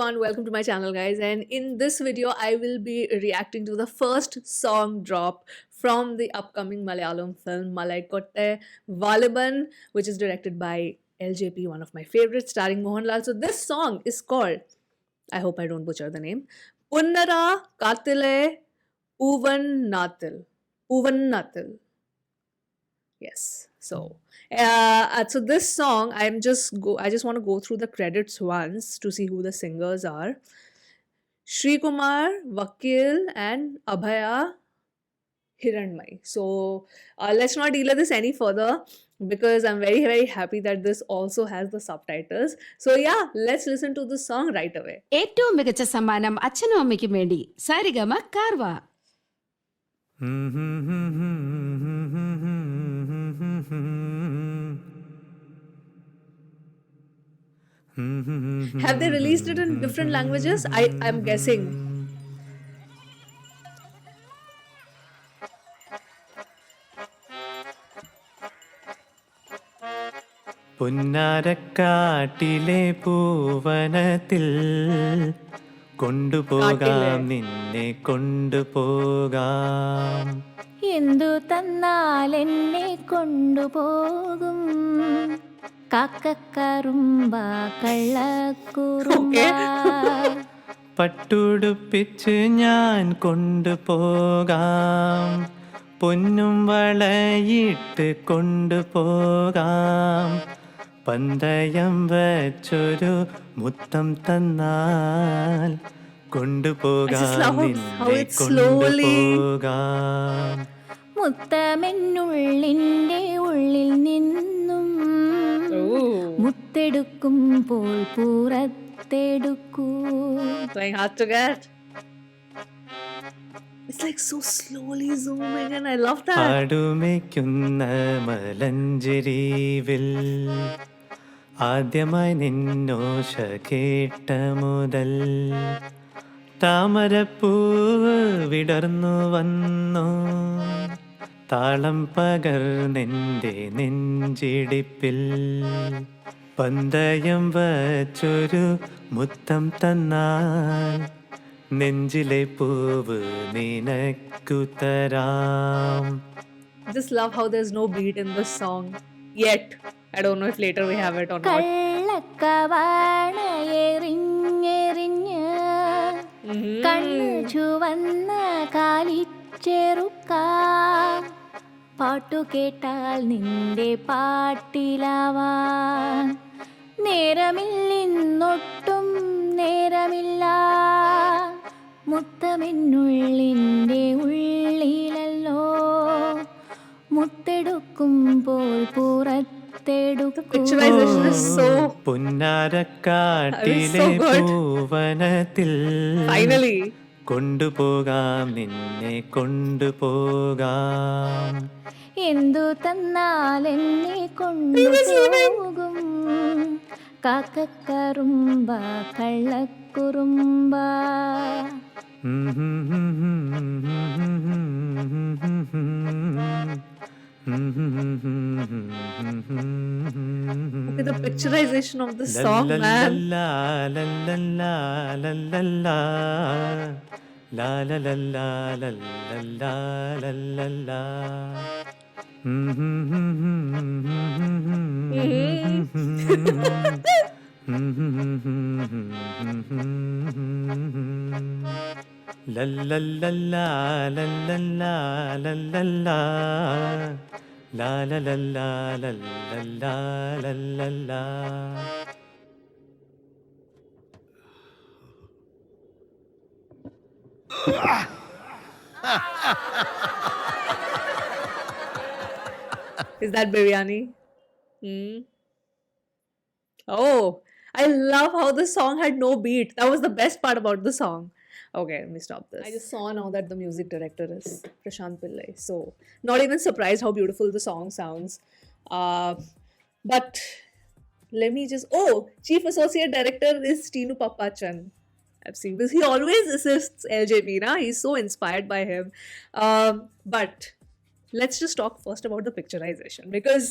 everyone, welcome to my channel, guys. And in this video, I will be reacting to the first song drop from the upcoming Malayalam film Malaikotte Valiban, which is directed by LJP, one of my favorites, starring Mohanlal. So, this song is called, I hope I don't butcher the name, Punnara Katile Uvan Natil. Yes. So this song, I just want to go through the credits once to see who the singers are. Shri Kumar, Vakil, and Abhaya Hiranmai. So let's not delay this any further because I'm very, very happy that this also has the subtitles. So yeah, let's listen to the song right away. ഏറ്റവും മികച്ച സമ്മാനം അച്ഛനും അമ്മയ്ക്കും വേണ്ടി Saregama കാർവ. Have they released it in different languages? I'm guessing. പുന്നാരക്കാട്ടിലെ പൂവനത്തിൽ കൊണ്ടുപോകാം നിന്നെ കൊണ്ടുപോകാം. എന്തു തന്നാൽ എന്നെ കൊണ്ടുപോകും കാക്കക്കറുമ്പ കള്ളക്കുറുമ്പ. പട്ടുടുപ്പിച്ച് ഞാൻ കൊണ്ടുപോകാം, പൊന്നും വളയിട്ട് കൊണ്ടുപോകാം. പന്തയം വച്ചൊരു മുത്തം തന്നാൽ കൊണ്ടുപോകാം നിന്നെ കൊണ്ടുപോകാം. മുത്തമെന്നുള്ളിൻ്റെ ഉള്ളിൽ നിന്നും മുത്തെടുക്കുമ്പോൾ പുറത്തെടുക്കൂ. Playing hard to get. It's like so slowly zooming and I love that. ആടുമയ്ക്കുന്ന മലഞ്ചെരിവിൽ ആദ്യമായി നിന്നോശ കേട്ട മുതൽ താമരപ്പൂവ് വിടർന്നു വന്നു, താളം പകർന്നെൻ്റെ നെഞ്ചിടിപ്പിൽ. പന്തയം വച്ചൊരു മുത്തം തന്നാൽ നെഞ്ചിലെ പൂവ് നിനക്കു തരാം. Just love how there's no beat in this song yet. I don't know if later we have it or not. കള്ളക്കവാണയെറിഞ്ഞെറിഞ്ഞ് കണ്ണു ചുവന്ന കാലിച്ചെറുക്ക. പാട്ടു കേട്ടാൽ നിന്റെ പാട്ടിലാവാൻ നേരമില്ലിന്നൊട്ടും നേരമില്ല. മുത്തമെന്നുള്ളിൻ്റെ ഉള്ളിലല്ലോ മുത്തെടുക്കുമ്പോൾ പുറത്തെടുക്കും. പുന്നാരക്കാട്ടിലെ പൂവനത്തിൽ Finally. കൊണ്ടുപോകാം നിന്നെ കൊണ്ടുപോകാം. എന്തു തന്നാൽ എന്നെ കൊണ്ടുപോകും കാക്കക്കറുമ്പ കള്ളക്കുറുമ്പ. Okay, the picturization of this song, man. La la la la la la la la la la la la la la la la. La la la la la la la la la la la la la la la la la la la. Is that biryani? Hmm. Oh, I love how the song had no beat. That was the best part about the song. Okay, let me stop this. I just saw now that the music director is Prashant Pillai. So, not even surprised how beautiful the song sounds. But let me just. Oh, Chief Associate Director is Tinu Pappachan. I've seen this. He always assists LJP, na? He's so inspired by him. But let's just talk first about the picturization because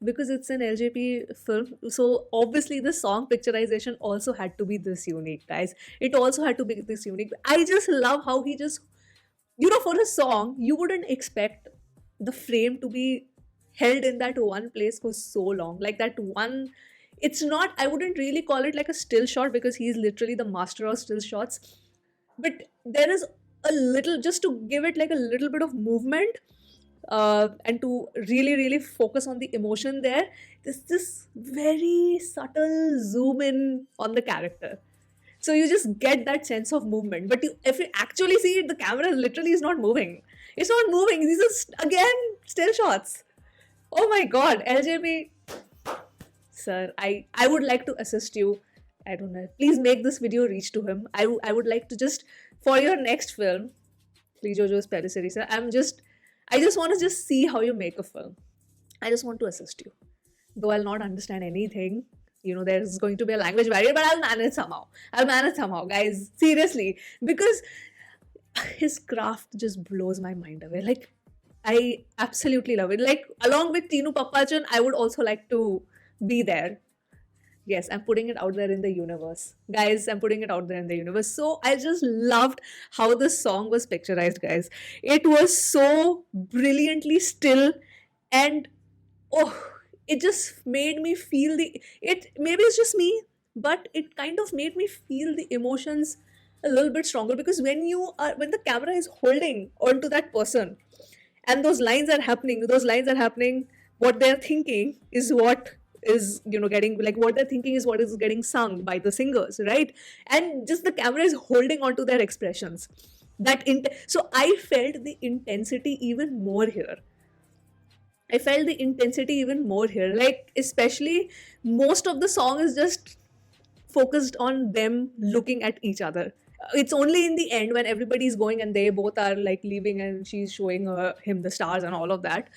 because it's an LJP film, so obviously the song picturization also had to be this unique, guys. It also had to be this unique. I just love how he just, for a song, you wouldn't expect the frame to be held in that one place for so long. Like that one, it's not, I wouldn't really call it like a still shot because he's literally the master of still shots. But there is a little, just to give it like a little bit of movement, and to really, really focus on the emotion there, there's this very subtle zoom in on the character. So you just get that sense of movement. But if you actually see it, the camera literally is not moving. It's not moving. These are, again, still shots. Oh my god, LJP. Sir, I would like to assist you. I don't know. Please make this video reach to him. I would like to just, for your next film, Lee Jojo's Pelisseri, sir, I just want to just see how you make a film. I just want to assist you. Though I'll not understand anything, there's going to be a language barrier, but I'll manage somehow. Guys. Seriously. Because his craft just blows my mind away. Like, I absolutely love it. Like, along with Tinu Pappachan, I would also like to be there. Yes, I'm putting it out there in the universe. Guys, I'm putting it out there in the universe. So I just loved how the song was picturized, guys. It was so brilliantly still, and it just made me feel maybe it's just me, but it kind of made me feel the emotions a little bit stronger, because when the camera is holding onto that person and those lines are happening, what they're thinking is what is getting, like, what they're thinking is what is getting sung by the singers, right? And just the camera is holding onto their expressions. So I felt the intensity even more here. Like, especially most of the song is just focused on them looking at each other. It's only in the end when everybody's going and they both are like leaving and she's showing him the stars and all of that.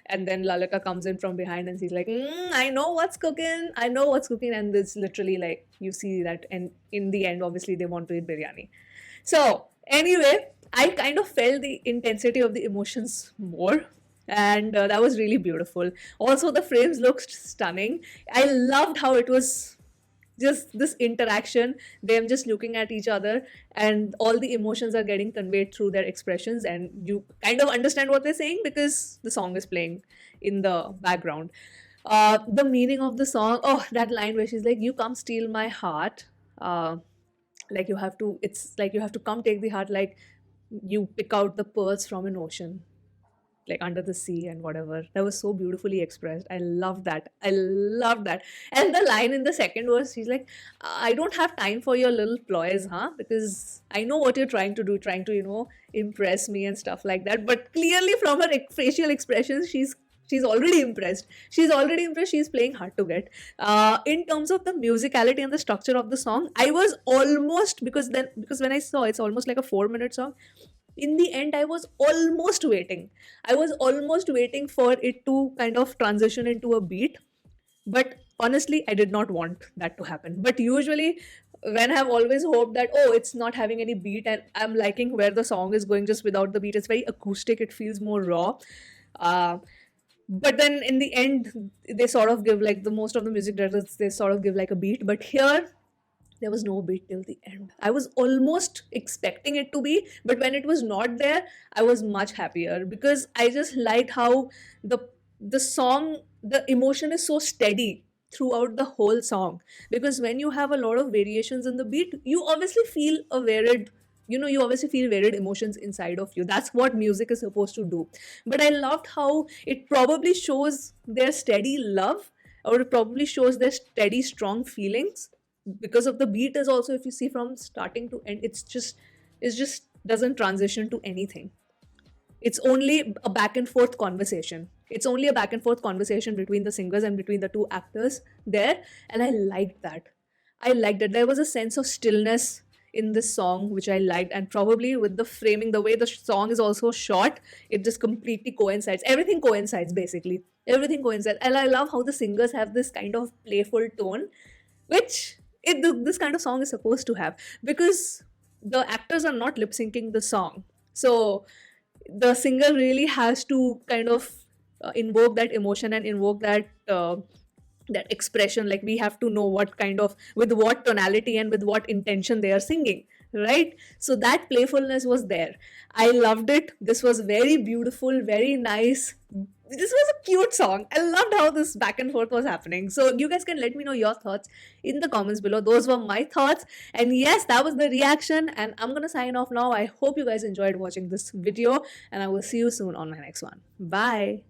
And then Lalika comes in from behind and she's like, I know what's cooking. And it's literally like, you see that. And in the end, obviously, they want to eat biryani. So anyway, I kind of felt the intensity of the emotions more. And that was really beautiful. Also, the frames looked stunning. I loved how it was just this interaction, them just looking at each other, and all the emotions are getting conveyed through their expressions, and you kind of understand what they're saying because the song is playing in the background. The meaning of the song, that line where she's like, you come steal my heart, like you have to, it's like you have to come take the heart, like you pick out the pearls from an ocean, like under the sea and whatever. That was so beautifully expressed. I love that. And the line in the second verse, she's like, I don't have time for your little ploys, because I know what you're trying to do, impress me and stuff like that. But clearly from her facial expressions, she's already impressed. She's playing hard to get. In terms of the musicality and the structure of the song, I was almost, because when I saw it's almost like a 4-minute song, in the end, I was almost waiting for it to kind of transition into a beat. But honestly, I did not want that to happen. But usually, when I've always hoped that, it's not having any beat and I'm liking where the song is going just without the beat, it's very acoustic, it feels more raw. But then in the end, they sort of give, like, the most of the music directors, they sort of give like a beat. But here, there was no beat till the end. I was almost expecting it to be, but when it was not there, I was much happier, because I just liked how the song, the emotion is so steady throughout the whole song. Because when you have a lot of variations in the beat, you obviously feel varied emotions inside of you. That's what music is supposed to do. But I loved how it probably shows their steady love, or it probably shows their steady, strong feelings. Because of the beat is also, if you see from starting to end, it just doesn't transition to anything. It's only a back and forth conversation. Between the singers and between the two actors there. And I liked that. There was a sense of stillness in this song, which I liked. And probably with the framing, the way the song is also shot, it just completely coincides. Everything coincides, basically. And I love how the singers have this kind of playful tone, which this kind of song is supposed to have, because the actors are not lip syncing the song. So the singer really has to kind of invoke that emotion and invoke that expression. Like, we have to know what kind of, with what tonality and with what intention they are singing, right? So that playfulness was there. I loved it. This was very beautiful, very nice. This was a cute song. I loved how this back and forth was happening. So you guys can let me know your thoughts in the comments below. Those were my thoughts. And yes, that was the reaction. And I'm gonna sign off now. I hope you guys enjoyed watching this video, and I will see you soon on my next one. Bye.